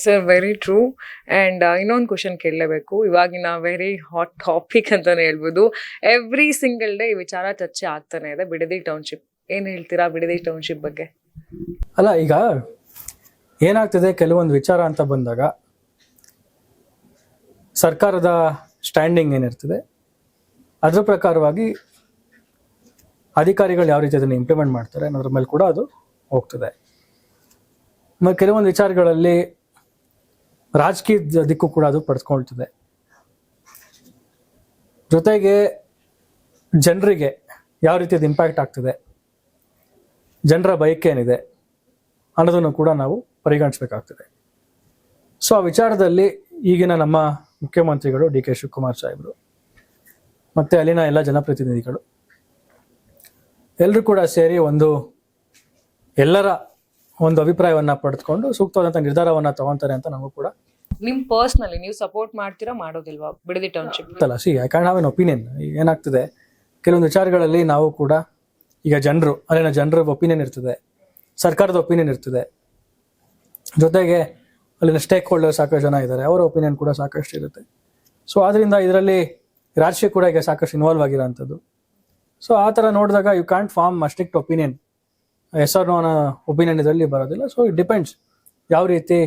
Sir very true. And ಇನ್ನೊಂದು question ಕೇಳಲೇಬೇಕು. ಇವಾಗಿನ very hot topic ಅಂತಲೇ ಹೇಳ್ಬೋದು. ಎವ್ರಿ ಸಿಂಗಲ್ ಡೇ ಈ ವಿಚಾರ ಚರ್ಚೆ ಆಗ್ತಾನೆ ಇದೆ, ಬಿಡದಿ ಟೌನ್ಶಿಪ್. ಏನು ಹೇಳ್ತೀರಾ ಬಿಡದಿ ಟೌನ್ಶಿಪ್ ಬಗ್ಗೆ? ಅಲ್ಲ, ಈಗ ಏನಾಗ್ತದೆ, ಕೆಲವೊಂದು ವಿಚಾರ ಅಂತ ಬಂದಾಗ ಸರ್ಕಾರದ ಸ್ಟ್ಯಾಂಡಿಂಗ್ ಏನಿರ್ತದೆ ಅದ್ರ ಪ್ರಕಾರವಾಗಿ ಅಧಿಕಾರಿಗಳು ಯಾವ ರೀತಿ ಅದನ್ನು ಇಂಪ್ಲಿಮೆಂಟ್ ಮಾಡ್ತಾರೆ ಅನ್ನೋದ್ರ ಮೇಲೆ ಕೂಡ ಅದು ಹೋಗ್ತದೆ. ಮತ್ತು ಕೆಲವೊಂದು ವಿಚಾರಗಳಲ್ಲಿ ರಾಜಕೀಯ ದಿಕ್ಕು ಕೂಡ ಅದು ಪಡೆದುಕೊಳ್ತದೆ. ಜೊತೆಗೆ ಜನರಿಗೆ ಯಾವ ರೀತಿಯ ಇಂಪ್ಯಾಕ್ಟ್ ಆಗ್ತದೆ, ಜನರ ಬಯಕೆ ಏನಿದೆ ಅನ್ನೋದನ್ನು ಕೂಡ ನಾವು ಪರಿಗಣಿಸಬೇಕಾಗ್ತದೆ. ಸೊ ಆ ವಿಚಾರದಲ್ಲಿ ಈಗಿನ ನಮ್ಮ ಮುಖ್ಯಮಂತ್ರಿಗಳು ಡಿ.ಕೆ. ಶಿವಕುಮಾರ್ ಸಾಹೇಬರು ಮತ್ತು ಅಲ್ಲಿನ ಎಲ್ಲ ಜನಪ್ರತಿನಿಧಿಗಳು ಎಲ್ಲರೂ ಕೂಡ ಸೇರಿ ಎಲ್ಲರ ಒಂದು ಅಭಿಪ್ರಾಯವನ್ನು ಪಡೆದುಕೊಂಡು ಸೂಕ್ತವಾದಂಥ ನಿರ್ಧಾರವನ್ನು ತಗೊಂತಾರೆ ಅಂತ ನಮಗೂ ಕೂಡ. ನಿಮ್ ಪರ್ಸ್ನಲಿ ನೀವು ಸಪೋರ್ಟ್ ಮಾಡ್ತೀರಾ, ಮಾಡೋದಿಲ್ವಾ ಬಿಡದಿ ಟೌನ್ಶಿಪ್? ಅಲ್ಲ, I can have an opinion. ಏನಾಗ್ತದೆ, ಕೆಲವೊಂದು ವಿಚಾರಗಳಲ್ಲಿ ನಾವು ಕೂಡ ಈಗ ಅಲ್ಲಿನ ಜನರ ಒಪಿನಿಯನ್ ಇರ್ತದೆ, ಸರ್ಕಾರದ ಒಪಿನಿಯನ್ ಇರ್ತದೆ, ಜೊತೆಗೆ ಅಲ್ಲಿನ ಸ್ಟೇಕ್ ಹೋಲ್ಡರ್ ಸಾಕಷ್ಟು ಜನ ಇದ್ದಾರೆ, ಅವರ ಒಪಿನಿಯನ್ ಕೂಡ ಸಾಕಷ್ಟು ಇರುತ್ತೆ. ಸೊ ಆದ್ದರಿಂದ ಇದರಲ್ಲಿ ರಾಜಕೀಯ ಕೂಡ ಈಗ ಸಾಕಷ್ಟು ಇನ್ವಾಲ್ವ್ ಆಗಿರೋಂಥದ್ದು. ಸೊ ಆ ಥರ ನೋಡಿದಾಗ you can't form a strict opinion, yes or no ಅನ್ನೋ ಒಪಿನಿಯನ್ ಇದರಲ್ಲಿ ಬರೋದಿಲ್ಲ. ಸೊ ಇಟ್ ಡಿಪೆಂಡ್ಸ್ ಯಾವ ರೀತಿ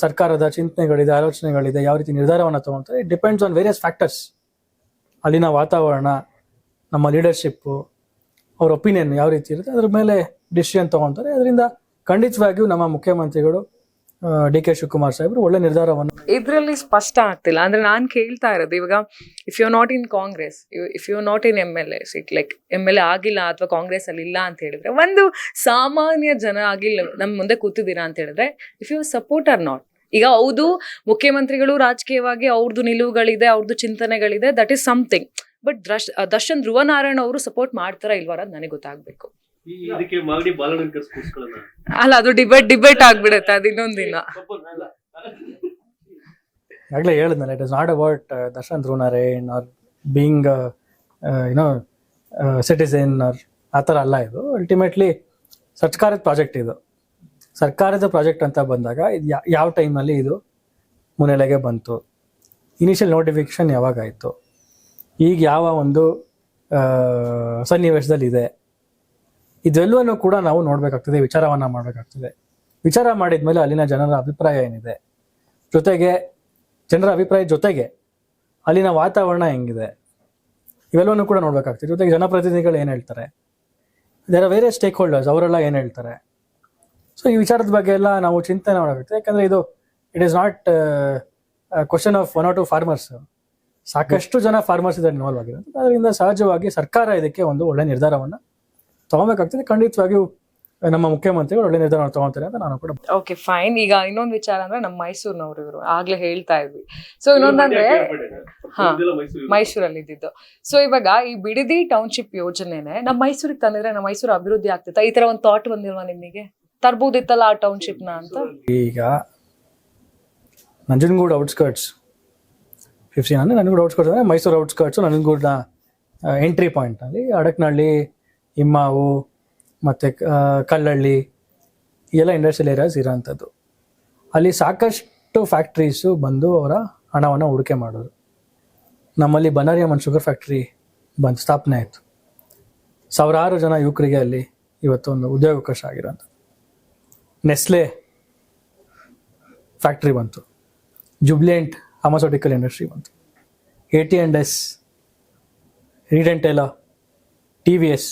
ಸರ್ಕಾರದ ಚಿಂತನೆಗಳಿದೆ, ಆಲೋಚನೆಗಳಿದೆ, ಯಾವ ರೀತಿ ನಿರ್ಧಾರವನ್ನು ತಗೊಳ್ತಾರೆ. It depends on various factors. ಅಲ್ಲಿನ ವಾತಾವರಣ, ನಮ್ಮ ಲೀಡರ್ಶಿಪ್ಪು, ಅವ್ರ ಒಪಿನಿಯನ್ ಯಾವ ರೀತಿ ಇರುತ್ತೆ ಅದ್ರ ಮೇಲೆ ಡಿಸಿಷನ್ ತಗೊಳ್ತಾರೆ. ಅದರಿಂದ ಖಂಡಿತವಾಗಿಯೂ ನಮ್ಮ ಮುಖ್ಯಮಂತ್ರಿಗಳು ಡಿ.ಕೆ. ಶಿವಕುಮಾರ್ ಸಾಹೇಬರು ಒಳ್ಳೆ ನಿರ್ಧಾರವನ್ನು ಇದರಲ್ಲಿ ಸ್ಪಷ್ಟ ಆಗ್ತಿಲ್ಲ. ಅಂದ್ರೆ ನಾನು ಕೇಳ್ತಾ ಇರೋದು, ಇವಾಗ if you not in Congress, if you not in MLA seat, like MLA ಆಗಿಲ್ಲ ಅಥವಾ ಕಾಂಗ್ರೆಸ್ ಅಲ್ಲಿ ಇಲ್ಲ ಅಂತ ಹೇಳಿದ್ರೆ, ಒಂದು ಸಾಮಾನ್ಯ ಜನ ಆಗಿಲ್ಲ ನಮ್ ಮುಂದೆ ಕೂತಿದ್ದೀರಾ ಅಂತ ಹೇಳಿದ್ರೆ, if you support or not. ಈಗ ಹೌದು, ಮುಖ್ಯಮಂತ್ರಿಗಳು ರಾಜಕೀಯವಾಗಿ ಅವ್ರದ್ದು ನಿಲುವುಗಳಿದೆ, ಅವ್ರದ್ದು ಚಿಂತನೆಗಳಿದೆ, that is something. But Darshan Dhruvanarayan ಅವರು ಸಪೋರ್ಟ್ ಮಾಡ್ತಾರಾ ಇಲ್ವಾರ ನನಗೆ ಗೊತ್ತಾಗ್ಬೇಕು. ಅಲ್ಲ, ಅದು ಡಿಬೇಟ್ ಆಗ್ಬಿಡುತ್ತೆ, ಅದು ಇನ್ನೊಂದ್ ದಿನ. ಆಗ್ಲೇ ಹೇಳಿದ್ನಲ್ಲ, it is not about Darshan Dhruvanarayan or being citizen or ಆ ಥರ ಅಲ್ಲ. ಇದು ಅಲ್ಟಿಮೇಟ್ಲಿ ಸರ್ಕಾರದ ಪ್ರಾಜೆಕ್ಟ್. ಇದು ಸರ್ಕಾರದ ಪ್ರಾಜೆಕ್ಟ್ ಅಂತ ಬಂದಾಗ ಇದು ಯಾವ ಟೈಮಲ್ಲಿ ಇದು ಮುನ್ನೆಲೆಗೆ ಬಂತು, ಇನಿಷಿಯಲ್ ನೋಟಿಫಿಕೇಶನ್ ಯಾವಾಗಾಯಿತು, ಈಗ ಯಾವ ಒಂದು ಸನ್ನಿವೇಶದಲ್ಲಿದೆ, ಇದೆಲ್ಲವನ್ನೂ ಕೂಡ ನಾವು ನೋಡಬೇಕಾಗ್ತದೆ, ವಿಚಾರವನ್ನು ಮಾಡಬೇಕಾಗ್ತದೆ. ವಿಚಾರ ಮಾಡಿದ್ಮೇಲೆ ಅಲ್ಲಿನ ಜನರ ಅಭಿಪ್ರಾಯ ಏನಿದೆ, ಜೊತೆಗೆ ಜನರ ಅಭಿಪ್ರಾಯ ಜೊತೆಗೆ ಅಲ್ಲಿನ ವಾತಾವರಣ ಹೆಂಗಿದೆ, ಇವೆಲ್ಲವನ್ನೂ ಕೂಡ ನೋಡಬೇಕಾಗ್ತದೆ. ಜೊತೆಗೆ ಜನಪ್ರತಿನಿಧಿಗಳು ಏನು ಹೇಳ್ತಾರೆ, there are various stakeholders, ಅವರೆಲ್ಲ ಏನು ಹೇಳ್ತಾರೆ. ಸೊ ಈ ವಿಚಾರದ ಬಗ್ಗೆ ಎಲ್ಲ ನಾವು ಚಿಂತನೆ ಮಾಡಬೇಕಾಗ್ತದೆ. ಯಾಕಂದರೆ it is not question of 1 or 2 farmers. ಸಾಕಷ್ಟು ಜನ ಫಾರ್ಮರ್ಸ್ ಇದರಲ್ಲಿ ಇನ್ವಾಲ್ವ್ ಆಗಿರೋದು. ಅದರಿಂದ ಸಹಜವಾಗಿ ಸರ್ಕಾರ ಇದಕ್ಕೆ ಒಂದು ಒಳ್ಳೆ ನಿರ್ಧಾರವನ್ನು ತಗೊಬೇಕಾಗ್ತದೆ. ಖಂಡಿತವಾಗಿಯೂ ನಮ್ಮ ಮುಖ್ಯಮಂತ್ರಿಗಳು ಒಳ್ಳೆ ನಿರ್ಧಾರ ತಗೊಳ್ತಾರೆ ಅಂತ ನಾನು ಕೂಡ. Okay, fine. ಈಗ ಇನ್ನೊಂದು ವಿಚಾರ ಅಂದ್ರೆ ನಮ್ಮ ಮೈಸೂರಿನವರು ಇವರು ಆಗ್ಲೇ ಹೇಳ್ತಾ ಇದ್ವಿ. ಸೊ ಇನ್ನೊಂದಂದ್ರೆ ಮೈಸೂರಲ್ಲಿ ಇದ್ದಿದ್ದು. ಸೊ ಇವಾಗ ಈ ಬಿಡದಿ ಟೌನ್ಶಿಪ್ ಯೋಜನೆನೆ ನಮ್ಮ ಮೈಸೂರಿಗೆ ತಂದಿದ್ರೆ ನಮ್ಮ ಮೈಸೂರು ಅಭಿವೃದ್ಧಿ ಆಗ್ತಿತ್ತ? ಈ ತರ ಒಂದು ಥಾಟ್ ಬಂದಿಲ್ವಾ ನಿಮಗೆ? ತರ್ಬೋದಿತ್ತಲ್ಲ ಆ ಟೌನ್ಶಿಪ್ ನ ಅಂತ. ಈಗ ನಂಜನಗೂಡು ಔಟ್ಸ್ಕರ್ಟ್ಸ್ 15 ಅಂದರೆ ನಂಜನಗೂಡು ಔಟ್ಸ್ಕರ್ಟ್ಸ್ ಅಂದರೆ ಮೈಸೂರು ಔಟ್ಸ್ಕರ್ಟ್ಸು, ನಂಜನಗೂಡಿನ ಎಂಟ್ರಿ ಪಾಯಿಂಟ್ನಲ್ಲಿ ಅಡಕನಹಳ್ಳಿ, ಇಮ್ಮಾವು ಮತ್ತು ಕಲ್ಲಳ್ಳಿ ಎಲ್ಲ ಇಂಡಸ್ಟ್ರಿಯಲ್ ಏರಿಯಾಸ್ ಇರೋಂಥದ್ದು. ಅಲ್ಲಿ ಸಾಕಷ್ಟು ಫ್ಯಾಕ್ಟ್ರೀಸು ಬಂದು ಅವರ ಹಣವನ್ನು ಹೂಡಿಕೆ ಮಾಡೋದು. ನಮ್ಮಲ್ಲಿ ಬನಾರಿ ಅಮನ್ ಶುಗರ್ ಫ್ಯಾಕ್ಟ್ರಿ ಬಂದು ಸ್ಥಾಪನೆ ಆಯಿತು. ಸಾವಿರಾರು ಜನ ಯುವಕರಿಗೆ ಅಲ್ಲಿ ಇವತ್ತು ಒಂದು ಉದ್ಯೋಗಾವಕಾಶ ಆಗಿರೋಂಥದ್ದು. ನೆಸ್ಲೆ ಫ್ಯಾಕ್ಟ್ರಿ ಬಂತು, ಜುಬ್ಲೆಂಟ್ ಫಾರ್ಮಾಸ್ಯೂಟಿಕಲ್ ಇಂಡಸ್ಟ್ರಿ ಬಂತು, AT&S, read and Taylor, TVS,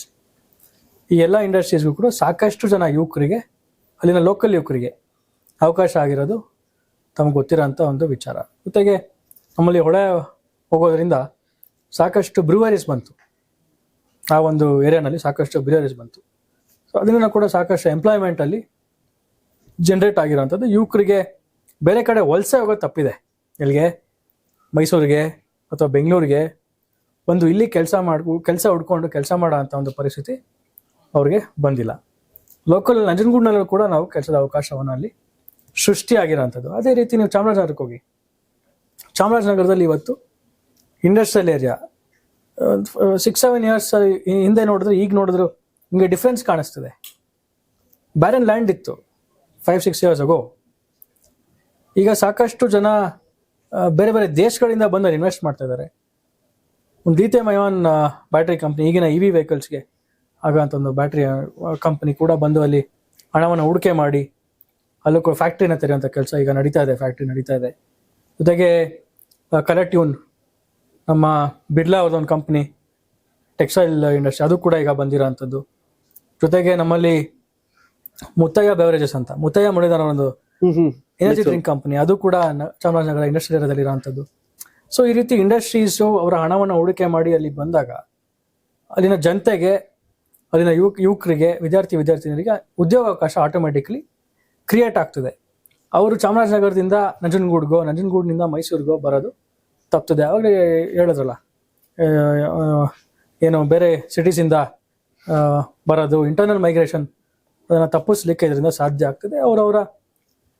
ಈ ಎಲ್ಲ ಇಂಡಸ್ಟ್ರೀಸ್ಗೂ ಕೂಡ ಸಾಕಷ್ಟು ಜನ ಯುವಕರಿಗೆ, ಅಲ್ಲಿನ ಲೋಕಲ್ ಯುವಕರಿಗೆ ಅವಕಾಶ ಆಗಿರೋದು ತಮಗೆ ಗೊತ್ತಿರೋಂಥ ಒಂದು ವಿಚಾರ. ಜೊತೆಗೆ ನಮ್ಮಲ್ಲಿ ಹೊಳೆ ಹೋಗೋದ್ರಿಂದ ಸಾಕಷ್ಟು ಬ್ರೂವರೀಸ್ ಬಂತು. ಆ ಒಂದು ಏರಿಯಾನಲ್ಲಿ ಸಾಕಷ್ಟು ಬ್ರೂವರೀಸ್ ಬಂತು. ಸೊ ಅದರಿಂದ ಕೂಡ ಸಾಕಷ್ಟು ಎಂಪ್ಲಾಯ್ಮೆಂಟಲ್ಲಿ ಜನ್ರೇಟ್ ಆಗಿರೋಂಥದ್ದು. ಯುವಕರಿಗೆ ಬೇರೆ ಕಡೆ ವಲಸೆ ಹೋಗೋದು ತಪ್ಪಿದೆ. ಎಲ್ಲಿಗೆ? ಮೈಸೂರಿಗೆ ಅಥವಾ ಬೆಂಗಳೂರಿಗೆ ಒಂದು ಇಲ್ಲಿ ಕೆಲಸ ಹುಡ್ಕೊಂಡು ಕೆಲಸ ಮಾಡೋ ಅಂಥ ಒಂದು ಪರಿಸ್ಥಿತಿ ಅವ್ರಿಗೆ ಬಂದಿಲ್ಲ. ಲೋಕಲ್ ನಂಜನಗೂಡಿನಲ್ಲೂ ಕೂಡ ನಾವು ಕೆಲಸದ ಅವಕಾಶವನ್ನು ಅಲ್ಲಿ ಸೃಷ್ಟಿಯಾಗಿರೋಂಥದ್ದು. ಅದೇ ರೀತಿ ನೀವು ಚಾಮರಾಜನಗರಕ್ಕೆ ಹೋಗಿ, ಚಾಮರಾಜನಗರದಲ್ಲಿ ಇವತ್ತು ಇಂಡಸ್ಟ್ರಿಯಲ್ ಏರಿಯಾ 6-7 years ಹಿಂದೆ ನೋಡಿದ್ರು ಈಗ ನೋಡಿದ್ರು ನಿಮಗೆ ಡಿಫ್ರೆನ್ಸ್ ಕಾಣಿಸ್ತದೆ. ಬ್ಯಾರನ್ ಲ್ಯಾಂಡ್ ಇತ್ತು 5-6 years ago. ಈಗ ಸಾಕಷ್ಟು ಜನ ಬೇರೆ ಬೇರೆ ದೇಶಗಳಿಂದ ಬಂದು ಇನ್ವೆಸ್ಟ್ ಮಾಡ್ತಾ ಇದ್ದಾರೆ. ಒಂದು ಲಿಥಿಯಂ ಅಯಾನ್ ಬ್ಯಾಟ್ರಿ ಕಂಪ್ನಿ, ಈಗಿನ ಇ ವಿ ವೆಹಿಕಲ್ಸ್ಗೆ ಆಗೋಂಥ ಒಂದು ಬ್ಯಾಟ್ರಿ ಕಂಪ್ನಿ ಕೂಡ ಬಂದು ಅಲ್ಲಿ ಹಣವನ್ನು ಹೂಡಿಕೆ ಮಾಡಿ ಅಲ್ಲೂ ಕೂಡ ಫ್ಯಾಕ್ಟ್ರಿನ ತೆರೆಯುವಂಥ ಕೆಲಸ ಈಗ ನಡೀತಾ ಇದೆ, ಫ್ಯಾಕ್ಟ್ರಿ ನಡೀತಾ ಇದೆ. ಜೊತೆಗೆ ಕಲೆಟ್ಯೂನ್, ನಮ್ಮ ಬಿರ್ಲಾ ಅವ್ರದ್ದೊಂದು ಕಂಪ್ನಿ ಟೆಕ್ಸ್ಟೈಲ್ ಇಂಡಸ್ಟ್ರಿ, ಅದು ಕೂಡ ಈಗ ಬಂದಿರೋಂಥದ್ದು. ಜೊತೆಗೆ ನಮ್ಮಲ್ಲಿ ಮುತ್ತಯ್ಯ ಬೆವರೇಜಸ್ ಅಂತ, ಮುತ್ತಯ್ಯ ಮುರಳೀಧರ್ ಒಂದು ಎನರ್ಜಿ ಡ್ರಿಂಕ್ ಕಂಪನಿ, ಅದು ಕೂಡ ಚಾಮರಾಜನಗರ ಇಂಡಸ್ಟ್ರಿಯಲ್ ಏರಿಯಾದಲ್ಲಿ ಇರೋಂಥದ್ದು. ಸೊ ಈ ರೀತಿ ಇಂಡಸ್ಟ್ರೀಸು ಅವರ ಹಣವನ್ನು ಹೂಡಿಕೆ ಮಾಡಿ ಅಲ್ಲಿ ಬಂದಾಗ ಅಲ್ಲಿನ ಜನತೆಗೆ, ಅಲ್ಲಿನ ಯುವಕರಿಗೆ, ವಿದ್ಯಾರ್ಥಿನಿಯರಿಗೆ ಉದ್ಯೋಗಾವಕಾಶ ಆಟೋಮೆಟಿಕ್ಲಿ ಕ್ರಿಯೇಟ್ ಆಗ್ತದೆ. ಅವರು ಚಾಮರಾಜನಗರದಿಂದ ನಂಜನಗೂಡಿನಿಂದ ಮೈಸೂರಿಗೋ ಬರೋದು ತಪ್ತದೆ. ಆವಾಗಲೇ ಹೇಳಿದ್ರಲ್ಲ, ಏನು ಬೇರೆ ಸಿಟೀಸಿಂದ ಬರೋದು, ಇಂಟರ್ನಲ್ ಮೈಗ್ರೇಷನ್, ಅದನ್ನು ತಪ್ಪಿಸ್ಲಿಕ್ಕೆ ಇದರಿಂದ ಸಾಧ್ಯ ಆಗ್ತದೆ. ಅವರವರ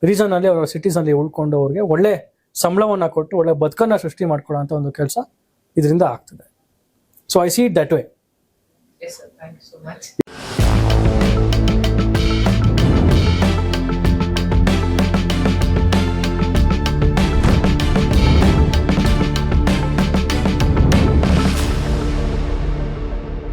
ರೀಸನಲ್ಲಿ, ಅವರ ಸಿಟೀಸಲ್ಲಿ ಉಳ್ಕೊಂಡು ಅವ್ರಿಗೆ ಒಳ್ಳೆ ಸಂಬಳವನ್ನು ಕೊಟ್ಟು ಒಳ್ಳೆ ಬದುಕನ್ನು ಸೃಷ್ಟಿ ಮಾಡ್ಕೊಳ್ಳೋಂಥ ಒಂದು ಕೆಲಸ ಇದರಿಂದ ಆಗ್ತದೆ. So I C it that way. Yes, sir. Thank you so much.